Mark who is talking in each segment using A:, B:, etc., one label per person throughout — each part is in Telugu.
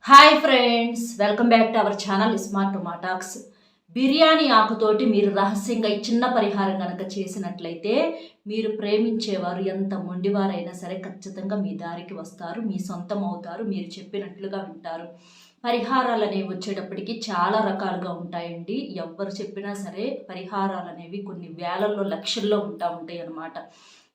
A: Hi friends, welcome back to our channel smart టొమాటాక్స్. బిర్యానీ ఆకుతోటి మీరు రహస్యంగా ఈ చిన్న పరిహారం కనుక చేసినట్లయితే మీరు ప్రేమించేవారు ఎంత మొండివారైనా సరే ఖచ్చితంగా మీ దారికి వస్తారు, మీ సొంతం అవుతారు, మీరు చెప్పినట్లుగా వింటారు. పరిహారాలు అనేవి వచ్చేటప్పటికి చాలా రకాలుగా ఉంటాయండి. ఎవ్వరు చెప్పినా సరే పరిహారాలు అనేవి కొన్ని వేలల్లో లక్షల్లో ఉంటాయి అన్నమాట.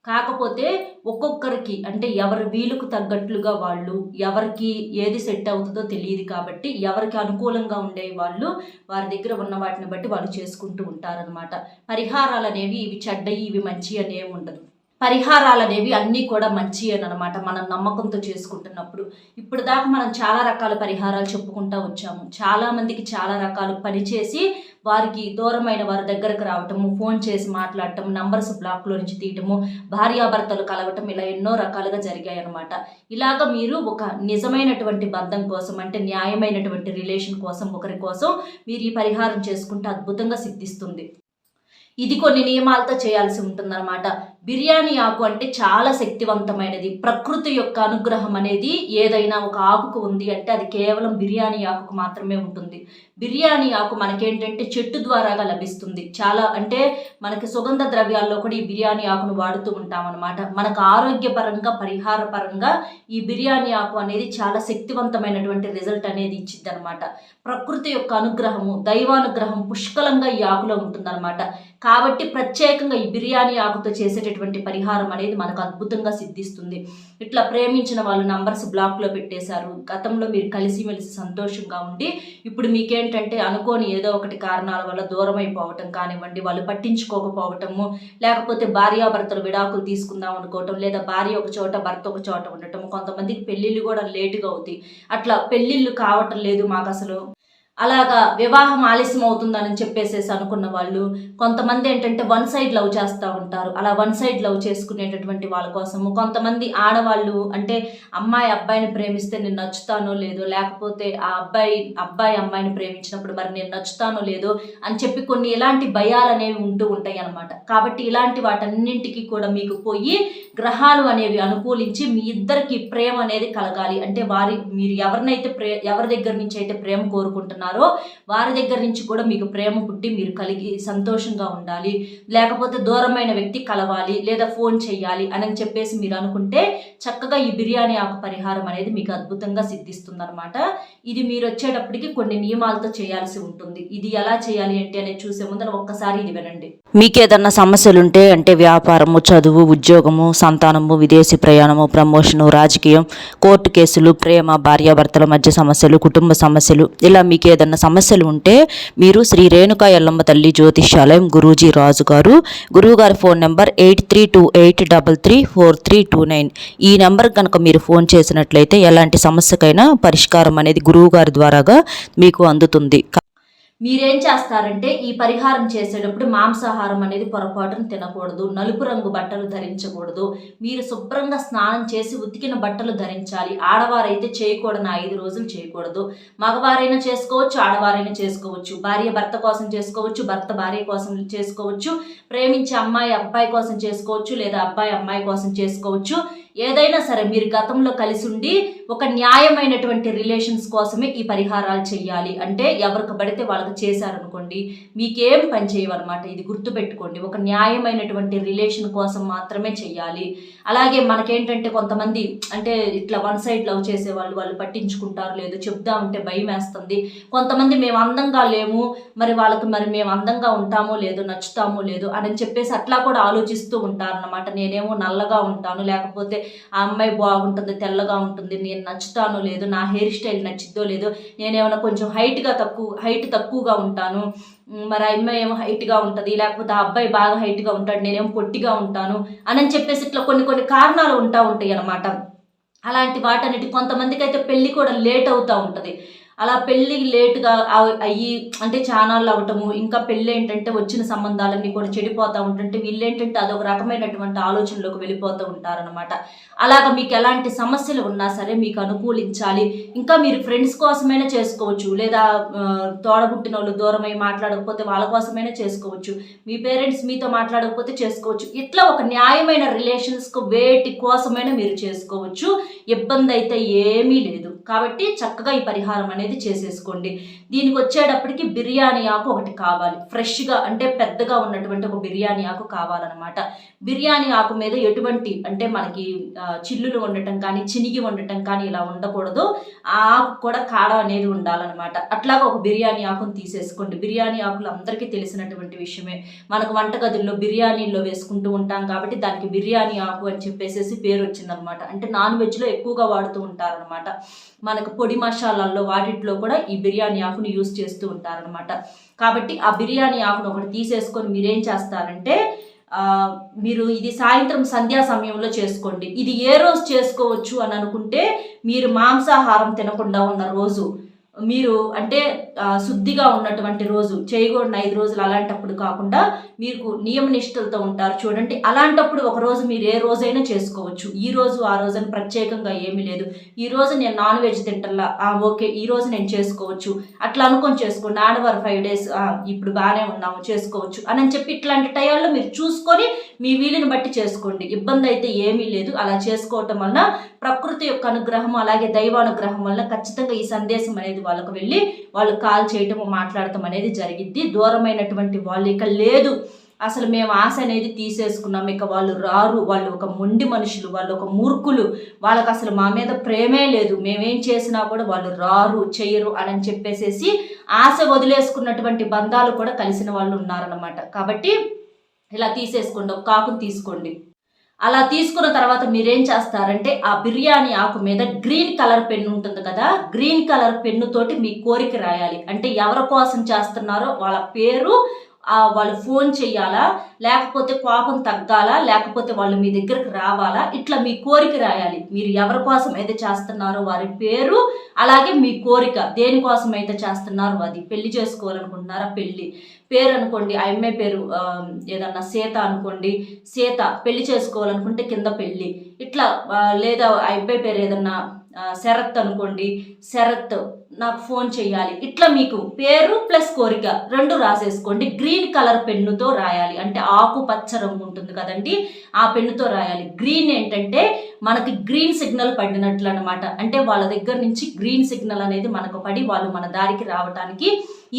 A: కాకపోతే ఒక్కొక్కరికి అంటే ఎవరి వీలుకు తగ్గట్లుగా వాళ్ళు ఎవరికి ఏది సెట్ అవుతుందో తెలియదు కాబట్టి ఎవరికి అనుకూలంగా ఉండే వాళ్ళు వారి దగ్గర ఉన్న వాటిని బట్టి వాళ్ళు చేసుకుంటూ ఉంటారనమాట. పరిహారాలు అనేవి ఇవి చెడ్డయి ఇవి మంచి అనేవి ఉండదు. పరిహారాలు అనేవి అన్నీ కూడా మంచి అనమాట మనం నమ్మకంతో చేసుకుంటున్నప్పుడు. ఇప్పుడు దాకా మనం చాలా రకాల పరిహారాలు చెప్పుకుంటూ వచ్చాము. చాలామందికి చాలా రకాలు పనిచేసి వారికి దూరమైన వారి దగ్గరకు రావటము, ఫోన్ చేసి మాట్లాడటం, నంబర్స్ బ్లాక్లో నుంచి తీయటము, భార్యాభర్తలు కలవటం, ఇలా ఎన్నో రకాలుగా జరిగాయి అనమాట. ఇలాగ మీరు ఒక నిజమైనటువంటి బంధం కోసం అంటే న్యాయమైనటువంటి రిలేషన్ కోసం ఒకరి కోసం మీరు ఈ పరిహారం చేసుకుంటే అద్భుతంగా సిద్ధిస్తుంది. ఇది కొన్ని నియమాలతో చేయాల్సి ఉంటుందన్నమాట. బిర్యానీ ఆకు అంటే చాలా శక్తివంతమైనది. ప్రకృతి యొక్క అనుగ్రహం అనేది ఏదైనా ఒక ఆకుకు ఉంది అంటే అది కేవలం బిర్యానీ ఆకుకు మాత్రమే ఉంటుంది. బిర్యానీ ఆకు మనకేంటంటే చెట్టు ద్వారాగా లభిస్తుంది. చాలా అంటే మనకి సుగంధ ద్రవ్యాల్లో కూడా ఈ బిర్యానీ ఆకును వాడుతూ ఉంటాం అనమాట. మనకు ఆరోగ్యపరంగా పరిహార పరంగా ఈ బిర్యానీ ఆకు అనేది చాలా శక్తివంతమైనటువంటి రిజల్ట్ అనేది ఇచ్చిద్ది అనమాట. ప్రకృతి యొక్క అనుగ్రహము, దైవానుగ్రహం పుష్కలంగా ఈ ఆకులో ఉంటుందన్నమాట. కాబట్టి ప్రత్యేకంగా ఈ బిర్యానీ ఆకుతో చేసేటటువంటి పరిహారం అనేది మనకు అద్భుతంగా సిద్ధిస్తుంది. ఇట్లా ప్రేమించిన వాళ్ళు నంబర్స్ బ్లాక్లో పెట్టేశారు, గతంలో మీరు కలిసిమెలిసి సంతోషంగా ఉండి ఇప్పుడు మీకేంటంటే అనుకోని ఏదో ఒకటి కారణాల వల్ల దూరం అయిపోవటం కానివ్వండి, వాళ్ళు పట్టించుకోకపోవటము, లేకపోతే భార్యాభర్తలు విడాకులు తీసుకుందాం అనుకోవటం, లేదా భార్య ఒక చోట భర్త ఒక చోట ఉండటం, కొంతమందికి పెళ్ళిళ్ళు కూడా లేటుగా అవుతాయి. అట్లా పెళ్ళిళ్ళు కావటం లేదు మాకు అసలు, అలాగా వివాహం ఆలస్యం అవుతుందని చెప్పేసేసి అనుకున్న వాళ్ళు, కొంతమంది ఏంటంటే వన్ సైడ్ లవ్ చేస్తూ ఉంటారు. అలా వన్ సైడ్ లవ్ చేసుకునేటటువంటి వాళ్ళ కోసము, కొంతమంది ఆడవాళ్ళు అంటే అమ్మాయి అబ్బాయిని ప్రేమిస్తే నేను నచ్చుతానో లేదో, లేకపోతే ఆ అబ్బాయి అమ్మాయిని ప్రేమించినప్పుడు మరి నేను నచ్చుతానో లేదో అని చెప్పి కొన్ని ఇలాంటి భయాలు అనేవి ఉంటూ ఉంటాయి అన్నమాట. కాబట్టి ఇలాంటి వాటన్నింటికి కూడా మీకు పోయి గ్రహాలు అనేవి అనుకూలించి మీ ఇద్దరికి ప్రేమ అనేది కలగాలి. అంటే మీరు ఎవరి దగ్గర నుంచి అయితే ప్రేమ కోరుకుంటున్నారో వారి దగ్గర నుంచి కూడా మీకు ప్రేమ పుట్టి మీరు కలిగి సంతోషంగా ఉండాలి, లేకపోతే దూరమైన వ్యక్తి కలవాలి లేదా ఫోన్ చేయాలి అని చెప్పేసి మీరు అనుకుంటే చక్కగా ఈ బిర్యానీ ఆకు పరిహారం అనేది మీకు అద్భుతంగా సిద్ధిస్తుంది అనమాట. ఇది మీరు వచ్చేటప్పటికి కొన్ని నియమాలతో చేయాల్సి ఉంటుంది. ఇది ఎలా చేయాలి అంటే అనేది చూసే ముందర ఒక్కసారి ఇది వినండి.
B: మీకు ఏదన్నా సమస్యలుంటే అంటే వ్యాపారము, చదువు, ఉద్యోగము, సంతానము, విదేశీ ప్రయాణము, ప్రమోషను, రాజకీయం, కోర్టు కేసులు, ప్రేమ, భార్యాభర్తల మధ్య సమస్యలు, కుటుంబ సమస్యలు, ఇలా మీకు ఏదన్నా సమస్యలు ఉంటే మీరు శ్రీ రేణుకా ఎల్లమ్మ తల్లి జ్యోతిష్యాలయం గురూజీ రాజు గారు, గురువుగారి ఫోన్ నెంబర్ 8328334329. ఈ నెంబర్ కనుక మీరు ఫోన్ చేసినట్లయితే ఎలాంటి సమస్యకైనా పరిష్కారం అనేది గురువుగారి ద్వారాగా మీకు అందుతుంది.
A: మీరేం చేస్తారంటే ఈ పరిహారం చేసేటప్పుడు మాంసాహారం అనేది పొరపాటును తినకూడదు, నలుపు రంగు బట్టలు ధరించకూడదు, మీరు శుభ్రంగా స్నానం చేసి ఉతికిన బట్టలు ధరించాలి. ఆడవారైతే చేయకూడని 5 రోజులు చేయకూడదు. మగవారైనా చేసుకోవచ్చు, ఆడవారైనా చేసుకోవచ్చు. భార్య భర్త కోసం చేసుకోవచ్చు, భర్త భార్య కోసం చేసుకోవచ్చు, ప్రేమించే అమ్మాయి అబ్బాయి కోసం చేసుకోవచ్చు, లేదా అబ్బాయి అమ్మాయి కోసం చేసుకోవచ్చు. ఏదైనా సరే మీరు గతంలో కలిసి ఉండి ఒక న్యాయమైనటువంటి రిలేషన్స్ కోసమే ఈ పరిహారాలు చేయాలి. అంటే ఎవరికి పడితే వాళ్ళకి చేశారనుకోండి మీకేం పని చేయవన్నమాట. ఇది గుర్తుపెట్టుకోండి, ఒక న్యాయమైనటువంటి రిలేషన్ కోసం మాత్రమే చెయ్యాలి. అలాగే మనకేంటంటే కొంతమంది అంటే ఇట్లా వన్ సైడ్ లవ్ చేసే వాళ్ళు పట్టించుకుంటారు లేదు, చెప్దామంటే భయం వేస్తుంది. కొంతమంది మేము అందంగా లేము, మరి వాళ్ళకి మరి మేము అందంగా ఉంటామో లేదో, నచ్చుతామో లేదో అని చెప్పేసి అట్లా కూడా ఆలోచిస్తూ ఉంటారన్నమాట. నేనేమో నల్లగా ఉంటాను, లేకపోతే ఆ అమ్మాయి బాగుంటుంది, తెల్లగా ఉంటుంది, నేను నచ్చుతానో లేదో, నా హెయిర్ స్టైల్ నచ్చిద్దో లేదో, నేనేమన్నా కొంచెం హైట్ తక్కువగా ఉంటాను, మరి ఆ అమ్మాయి ఏమో హైట్గా ఉంటుంది, లేకపోతే ఆ అబ్బాయి బాగా హైట్గా ఉంటాడు, నేనేమో పొట్టిగా ఉంటాను అని చెప్పేసి ఇట్లా కొన్ని కారణాలు ఉంటాయి అన్నమాట. అలాంటి వాటన్నిటి కొంతమందికి అయితే పెళ్ళి కూడా లేట్ అవుతూ ఉంటుంది. అలా పెళ్ళి లేటుగా అయ్యి అంటే చానాళ్ళు అవ్వటము, ఇంకా పెళ్ళి ఏంటంటే వచ్చిన సంబంధాలన్నీ కూడా చెడిపోతూ ఉంటుంటే వీళ్ళేంటంటే అదొక రకమైనటువంటి ఆలోచనలోకి వెళ్ళిపోతూ ఉంటారనమాట. అలాగ మీకు ఎలాంటి సమస్యలు ఉన్నా సరే మీకు అనుకూలించాలి. ఇంకా మీరు ఫ్రెండ్స్ కోసమైనా చేసుకోవచ్చు, లేదా తోడబుట్టిన వాళ్ళు దూరమై మాట్లాడకపోతే వాళ్ళ కోసమైనా చేసుకోవచ్చు, మీ పేరెంట్స్ మీతో మాట్లాడకపోతే చేసుకోవచ్చు. ఇట్లా ఒక న్యాయమైన రిలేషన్స్కు వేటి కోసమైనా మీరు చేసుకోవచ్చు. ఇబ్బంది అయితే ఏమీ లేదు. కాబట్టి చక్కగా ఈ పరిహారం అనేది చేసేసుకోండి. దీనికి వచ్చేటప్పటికి బిర్యానీ ఆకు ఒకటి కావాలి, ఫ్రెష్గా అంటే పెద్దగా ఉన్నటువంటి ఒక బిర్యానీ ఆకు కావాలన్నమాట. బిర్యానీ ఆకు మీద ఎటువంటి అంటే మనకి చిల్లులు ఉండటం కానీ చినిగి ఉండటం కానీ ఇలా ఉండకూడదు. ఆ ఆకు కూడా కాడ అనేది ఉండాలన్నమాట. అట్లాగా ఒక బిర్యానీ ఆకును తీసేసుకోండి. బిర్యానీ ఆకులు అందరికీ తెలిసినటువంటి విషయమే. మనకు వంటగదుల్లో బిర్యానీల్లో వేసుకుంటూ ఉంటాం కాబట్టి దానికి బిర్యానీ ఆకు అని చెప్పేసి పేరు వచ్చిందనమాట. అంటే నాన్ వెజ్లో ఎక్కువగా వాడుతూ ఉంటారనమాట. మనకు పొడి మసాలాల్లో వాటిట్లో కూడా ఈ బిర్యానీ ఆకుని యూజ్ చేస్తూ ఉంటారనమాట. కాబట్టి ఆ బిర్యానీ ఆకును ఒకటి తీసేసుకొని మీరేం చేస్తారంటే మీరు ఇది సాయంత్రం సంధ్యా సమయంలో చేసుకోండి. ఇది ఏ రోజు చేసుకోవచ్చు అని అనుకుంటే మీరు మాంసాహారం తినకుండా ఉన్న రోజు, మీరు అంటే శుద్ధిగా ఉన్నటువంటి రోజు, చేయకూడని 5 రోజులు అలాంటప్పుడు కాకుండా మీకు నియమ నిష్ఠలతో ఉంటారు చూడండి, అలాంటప్పుడు ఒక రోజు మీరు ఏ రోజైనా చేసుకోవచ్చు. ఈ రోజు ఆ రోజు అని ప్రత్యేకంగా ఏమీ లేదు. ఈ రోజు నేను నాన్ వెజ్ తింటల్లా, ఓకే ఈ రోజు నేను చేసుకోవచ్చు అట్లా అనుకొని చేసుకోండి. ఆడవారు 5 days ఇప్పుడు బాగానే ఉన్నాము చేసుకోవచ్చు అని చెప్పి ఇట్లాంటి టయాల్లో మీరు చూసుకొని మీ వీలుని బట్టి చేసుకోండి. ఇబ్బంది అయితే ఏమీ లేదు. అలా చేసుకోవటం వలన ప్రకృతి యొక్క అనుగ్రహం అలాగే దైవానుగ్రహం వల్ల ఖచ్చితంగా ఈ సందేశం అనేది వాళ్ళకు వెళ్ళి వాళ్ళు కాల్ చేయటం మాట్లాడటం అనేది జరిగిద్ది. దూరమైనటువంటి వాళ్ళు ఇక లేదు, అసలు మేము ఆశ అనేది తీసేసుకున్నాం, ఇక వాళ్ళు రారు, వాళ్ళు ఒక మొండి మనుషులు, వాళ్ళు ఒక మూర్ఖులు, వాళ్ళకి అసలు మా మీద ప్రేమే లేదు, మేమేం చేసినా కూడా వాళ్ళు రారు చెయ్యరు అని చెప్పేసేసి ఆశ వదిలేసుకున్నటువంటి బంధాలు కూడా కలిసిన వాళ్ళు ఉన్నారన్నమాట. కాబట్టి ఇలా తీసేసుకోండి, ఒక కాకుని తీసుకోండి. అలా తీసుకున్న తర్వాత మీరేం చేస్తారంటే ఆ బిర్యానీ ఆకు మీద గ్రీన్ కలర్ పెన్ను ఉంటుంది కదా, గ్రీన్ కలర్ పెన్నుతోటి మీ కోరిక రాయాలి. అంటే ఎవరి కోసం చేస్తున్నారో వాళ్ళ పేరు, వాళ్ళు ఫోన్ చెయ్యాలా, లేకపోతే కోపం తగ్గాలా, లేకపోతే వాళ్ళు మీ దగ్గరకు రావాలా, ఇట్లా మీ కోరిక రాయాలి. మీరు ఎవరి కోసం అయితే చేస్తున్నారో వారి పేరు, అలాగే మీ కోరిక, దేనికోసం అయితే చేస్తున్నారో అది. పెళ్లి చేసుకోవాలనుకుంటున్నారా, పెళ్లి పేరు అనుకోండి, ఆ అమ్మాయి పేరు ఏదన్నా సీత అనుకోండి, సీత. పెళ్లి చేసుకోవాలనుకుంటే కింద పెళ్లి ఇట్లా, లేదా ఆ అబ్బాయి పేరు ఏదన్నా శరత్ అనుకోండి, శరత్ నాకు ఫోన్ చేయాలి, ఇట్లా మీకు పేరు ప్లస్ కోరిక 2 రాసేసుకోండి. గ్రీన్ కలర్ పెన్నుతో రాయాలి, అంటే ఆకుపచ్చ రంగు ఉంటుంది కదండి, ఆ పెన్నుతో రాయాలి. గ్రీన్ ఏంటంటే మనకి గ్రీన్ సిగ్నల్ పడినట్లు అనమాట. అంటే వాళ్ళ దగ్గర నుంచి గ్రీన్ సిగ్నల్ అనేది మనకు పడి వాళ్ళు మన దారికి రావడానికి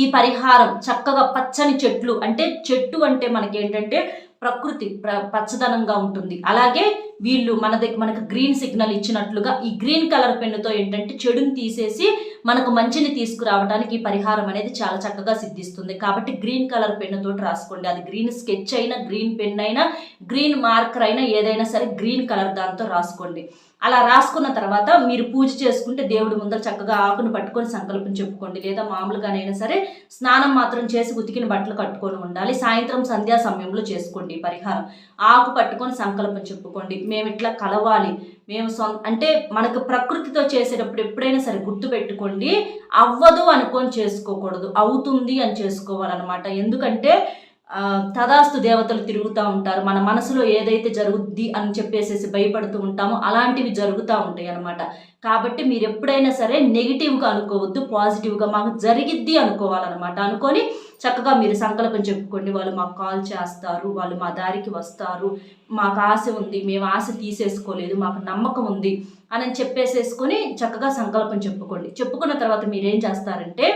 A: ఈ పరిహారం చక్కగా పచ్చని చెట్లు, అంటే చెట్టు అంటే మనకి ఏంటంటే ప్రకృతి పచ్చదనంగా ఉంటుంది. అలాగే వీళ్ళు మనకు గ్రీన్ సిగ్నల్ ఇచ్చినట్లుగా ఈ గ్రీన్ కలర్ పెన్నుతో ఏంటంటే చెడుని తీసేసి మనకు మంచిని తీసుకురావడానికి ఈ పరిహారం అనేది చాలా చక్కగా సిద్ధిస్తుంది. కాబట్టి గ్రీన్ కలర్ పెన్నుతోటి రాసుకోండి. అది గ్రీన్ స్కెచ్ అయినా, గ్రీన్ పెన్ అయినా, గ్రీన్ మార్కర్ అయినా, ఏదైనా సరే గ్రీన్ కలర్ దాంతో రాసుకోండి. అలా రాసుకున్న తర్వాత మీరు పూజ చేసుకుంటే దేవుడి ముందర చక్కగా ఆకును పట్టుకొని సంకల్పం చెప్పుకోండి. లేదా మామూలుగానైనా సరే స్నానం మాత్రం చేసి ఉతికిన బట్టలు కట్టుకొని ఉండాలి. సాయంత్రం సంధ్యా సమయంలో చేసుకోండి ఈ పరిహారం. ఆకు పట్టుకొని సంకల్పం చెప్పుకోండి, మేము ఇట్లా కలవాలి, మేము అంటే మనకు ప్రకృతితో చేసేటప్పుడు ఎప్పుడైనా సరే గుర్తుపెట్టుకోండి, అవ్వదు అనుకొని చేసుకోకూడదు, అవుతుంది అని చేసుకోవాలన్నమాట. ఎందుకంటే తదాస్తు దేవతలు తిరుగుతూ ఉంటారు. మన మనసులో ఏదైతే జరుగుద్ది అని చెప్పేసి భయపడుతూ ఉంటామో అలాంటివి జరుగుతూ ఉంటాయి అన్నమాట. కాబట్టి మీరు ఎప్పుడైనా సరే నెగిటివ్గా అనుకోవద్దు, పాజిటివ్గా మాకు జరిగిద్ది అనుకోవాలన్నమాట. అనుకొని చక్కగా మీరు సంకల్పం చెప్పుకోండి, వాళ్ళు మాకు కాల్ చేస్తారు, వాళ్ళు మా దారికి వస్తారు, మాకు ఆశ ఉంది, మేము ఆశ తీసేసుకోలేదు, మాకు నమ్మకం ఉంది అని చెప్పేసేసుకొని చక్కగా సంకల్పం చెప్పుకోండి. చెప్పుకున్న తర్వాత మీరేం చేస్తారంటే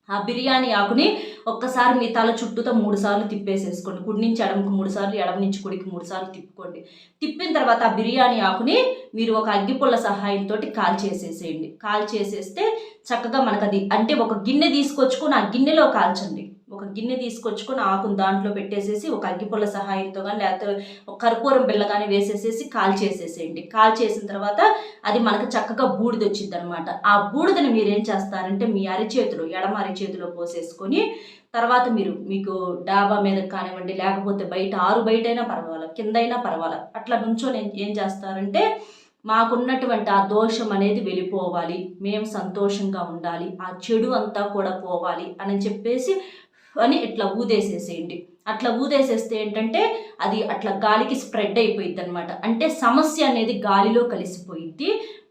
A: ఆ బిర్యానీ ఆకుని ఒక్కసారి మీ తల చుట్టూతో 3 సార్లు తిప్పేసేసుకోండి. కుడి నుంచి ఎడమకు 3 సార్లు, ఎడమ నుంచి కుడికి 3 సార్లు తిప్పుకోండి. తిప్పిన తర్వాత ఆ బిర్యానీ ఆకుని మీరు ఒక అగ్గిపుల్ల సహాయంతో కాల్ చేసేసేయండి. కాల్ చేసేస్తే చక్కగా మనకు అది అంటే ఒక గిన్నె తీసుకొచ్చుకొని ఆ గిన్నెలో కాల్చండి. ఒక గిన్నె తీసుకొచ్చుకొని ఆకును దాంట్లో పెట్టేసేసి ఒక అగ్గిపుల్ల సహాయంతో కానీ లేకపోతే ఒక కర్పూరం బిళ్ళ కానీ వేసేసేసి కాల్ చేసేసేయండి. కాల్ చేసిన తర్వాత అది మనకు చక్కగా బూడిద వచ్చింది అనమాట. ఆ బూడిదని మీరు ఏం చేస్తారంటే మీ అరిచేతిలో, ఎడమ అరిచేతిలో పోసేసుకొని తర్వాత మీకు డాబా మీద కానివ్వండి, లేకపోతే బయట బయటైనా పర్వాలా, కిందైనా పర్వాలా, అట్లా నుంచొని ఏం చేస్తారంటే మాకున్నటువంటి ఆ దోషం అనేది వెళ్ళిపోవాలి, మేము సంతోషంగా ఉండాలి, ఆ చెడు అంతా కూడా పోవాలి అని చెప్పేసి అని ఇట్లా ఊదేసేసేయండి. అట్లా ఊదేసేస్తే ఏంటంటే అది అట్లా గాలికి స్ప్రెడ్ అయిపోయిద్ది అనమాట. అంటే సమస్య అనేది గాలిలో కలిసిపోయిద్ది.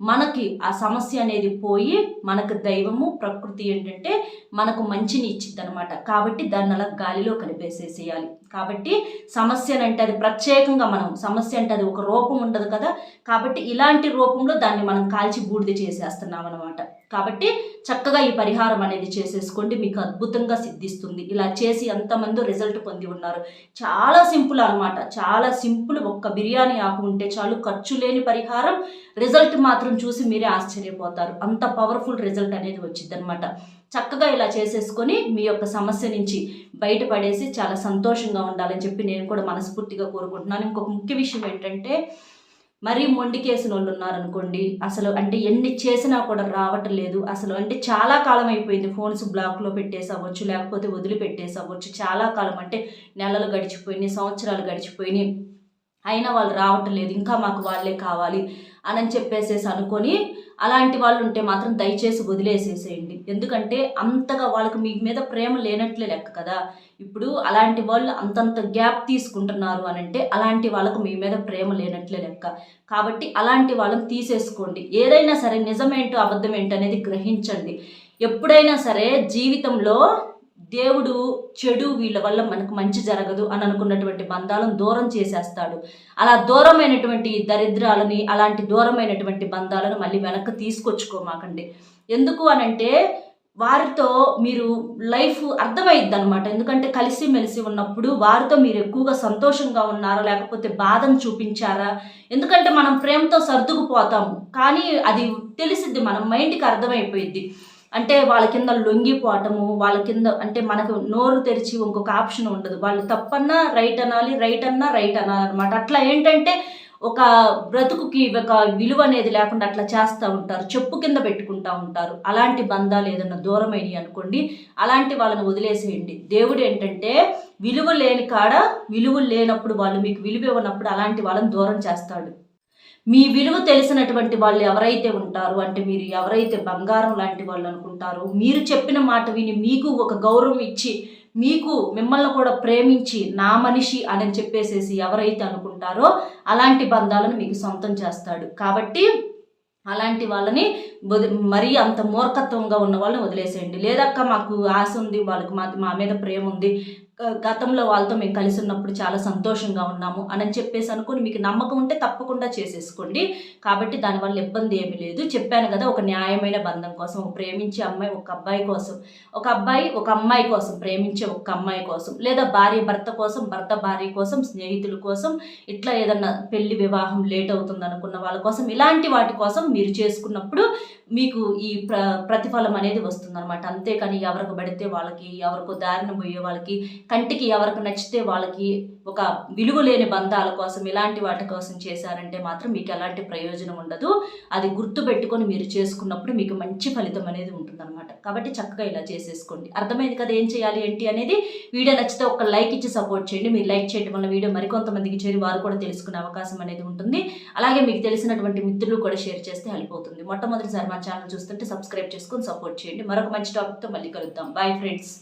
A: మనకి ఆ సమస్య అనేది పోయి మనకు దైవము ప్రకృతి ఏంటంటే మనకు మంచిని ఇచ్చిద్ది అనమాట. కాబట్టి దాన్ని అలా గాలిలో కలిపేసేసేయాలి. కాబట్టి సమస్య అంటే అది ప్రత్యేకంగా సమస్య అంటే అది ఒక రూపం ఉండదు కదా. కాబట్టి ఇలాంటి రూపంలో దాన్ని మనం కాల్చి బూడిద చేసేస్తున్నాం అనమాట. కాబట్టి చక్కగా ఈ పరిహారం అనేది చేసేసుకోండి, మీకు అద్భుతంగా సిద్ధిస్తుంది. ఇలా చేసి ఎంతమంది రిజల్ట్ పొంది ఉన్నారు. చాలా సింపుల్ అనమాట, చాలా సింపుల్. ఒక్క బిర్యానీ ఆకు ఉంటే చాలు, ఖర్చు లేని పరిహారం. రిజల్ట్ మాత్రం చూసి మీరే ఆశ్చర్యపోతారు. అంత పవర్ఫుల్ రిజల్ట్ అనేది వచ్చింది అనమాట. చక్కగా ఇలా చేసేసుకొని మీ యొక్క సమస్య నుంచి బయటపడేసి చాలా సంతోషంగా ఉండాలని చెప్పి నేను కూడా మనస్ఫూర్తిగా కోరుకుంటున్నాను. ఇంకొక ముఖ్య విషయం ఏంటంటే, మరీ మొండికేసిన వాళ్ళు ఉన్నారనుకోండి, అసలు అంటే ఎన్ని చేసినా కూడా రావటం లేదు. అసలు అంటే చాలా కాలం అయిపోయింది, ఫోన్స్ బ్లాక్లో పెట్టేసవచ్చు, లేకపోతే వదిలిపెట్టేసవచ్చు. చాలా కాలం అంటే నెలలు గడిచిపోయినాయి, సంవత్సరాలు గడిచిపోయినాయి, అయినా వాళ్ళు రావటం లేదు. ఇంకా మాకు వాళ్ళే కావాలి అని చెప్పేసేసి అనుకొని అలాంటి వాళ్ళు ఉంటే మాత్రం దయచేసి వదిలేసేసేయండి. ఎందుకంటే అంతగా వాళ్ళకి మీ మీద ప్రేమ లేనట్లే లెక్క కదా. ఇప్పుడు అలాంటి వాళ్ళు అంతంత గ్యాప్ తీసుకుంటున్నారు అని అంటే అలాంటి వాళ్ళకు మీ మీద ప్రేమ లేనట్లే లెక్క. కాబట్టి అలాంటి వాళ్ళని తీసేసుకోండి. ఏదైనా సరే నిజమేంటో అబద్ధం ఏంటో అనేది గ్రహించండి. ఎప్పుడైనా సరే జీవితంలో దేవుడు చెడు వీళ్ళ వల్ల మనకు మంచి జరగదు అని అనుకున్నటువంటి బంధాలను దూరం చేసేస్తాడు. అలా దూరమైనటువంటి దరిద్రాలని, అలాంటి దూరమైనటువంటి బంధాలను మళ్ళీ వెనక్కి తీసుకొచ్చుకోమాకండి. ఎందుకు అనంటే వారితో మీరు లైఫ్ అర్థమైద్ది అనమాట. ఎందుకంటే కలిసిమెలిసి ఉన్నప్పుడు వారితో మీరు ఎక్కువగా సంతోషంగా ఉన్నారా, లేకపోతే బాధను చూపించారా. ఎందుకంటే మనం ప్రేమతో సర్దుకుపోతాము, కానీ అది తెలిసిద్ది, మన మైండ్కి అర్థమైపోయిద్ది. అంటే వాళ్ళ కింద లొంగిపోవటము, వాళ్ళ కింద అంటే మనకు నోరు తెరిచి ఇంకొక ఆప్షన్ ఉండదు. వాళ్ళు తప్పన్నా రైట్ అనాలి, రైట్ అన్నా రైట్ అనాలి అనమాట. అట్లా ఏంటంటే ఒక బ్రతుకుకి ఒక విలువ అనేది లేకుండా అట్లా చేస్తూ ఉంటారు, చెప్పు కింద పెట్టుకుంటూ ఉంటారు. అలాంటి బంధాలు ఏదన్నా దూరమైనవి అనుకోండి, అలాంటి వాళ్ళని వదిలేసేయండి. దేవుడు ఏంటంటే విలువ లేని కాడ, విలువ లేనప్పుడు వాళ్ళు మీకు విలువ ఇవ్వనప్పుడు అలాంటి వాళ్ళని దూరం చేస్తాడు. మీ విలువ తెలిసినటువంటి వాళ్ళు ఎవరైతే ఉంటారో, అంటే మీరు ఎవరైతే బంగారం లాంటి వాళ్ళు అనుకుంటారో, మీరు చెప్పిన మాట విని మీకు ఒక గౌరవం ఇచ్చి మిమ్మల్ని కూడా ప్రేమించి నా మనిషి అని చెప్పేసేసి ఎవరైతే అనుకుంటారో అలాంటి బంధాలను మీకు సొంతం చేస్తాడు. కాబట్టి అలాంటి వాళ్ళని మరీ అంత మూర్ఖత్వంగా ఉన్న వాళ్ళని వదిలేసేయండి. లేదక్క మాకు ఆశ ఉంది, వాళ్ళకి మా మీద ప్రేమ ఉంది, గతంలో వాళ్ళతో మేము కలిసి ఉన్నప్పుడు చాలా సంతోషంగా ఉన్నాము అని చెప్పేసి అనుకుని మీకు నమ్మకం ఉంటే తప్పకుండా చేసేసుకోండి. కాబట్టి దానివల్ల ఇబ్బంది ఏమీ లేదు. చెప్పాను కదా, ఒక న్యాయమైన బంధం కోసం, ఒక ప్రేమించే అమ్మాయి ఒక అబ్బాయి కోసం, ఒక అబ్బాయి ఒక అమ్మాయి కోసం, ప్రేమించే ఒక అమ్మాయి కోసం, లేదా భార్య భర్త కోసం, భర్త భార్య కోసం, స్నేహితుల కోసం, ఇట్లా ఏదన్నా పెళ్లి వివాహం లేట్ అవుతుంది అనుకున్న వాళ్ళ కోసం, ఇలాంటి వాటి కోసం మీరు చేసుకున్నప్పుడు మీకు ఈ ప్రతిఫలం అనేది వస్తుందన్నమాట. అంతేకాని ఎవరికి పడితే వాళ్ళకి, ఎవరికో దారిన పోయే వాళ్ళకి, కంటికి ఎవరికి నచ్చితే వాళ్ళకి ఒక విలువ లేని బంధాల కోసం, ఇలాంటి వాటి కోసం చేశారంటే మాత్రం మీకు ఎలాంటి ప్రయోజనం ఉండదు. అది గుర్తు పెట్టుకొని మీరు చేసుకున్నప్పుడు మీకు మంచి ఫలితం అనేది ఉంటుందన్నమాట. కాబట్టి చక్కగా ఇలా చేసేసుకోండి. అర్థమైంది కదా ఏం చేయాలి ఏంటి అనేది. వీడియో నచ్చితే ఒక లైక్ ఇచ్చి సపోర్ట్ చేయండి. మీరు లైక్ చేయడం వల్ల వీడియో మరికొంతమందికి చేరి వారు కూడా తెలుసుకునే అవకాశం అనేది ఉంటుంది. అలాగే మీకు తెలిసినటువంటి మిత్రులు కూడా షేర్ చేస్తే హెల్ప్ అవుతుంది. మొట్టమొదటిసారి మా ఛానల్ చూస్తుంటే సబ్స్క్రైబ్ చేసుకొని సపోర్ట్ చేయండి. మరొక మంచి టాపిక్తో మళ్ళీ కలుద్దాం. Bye friends.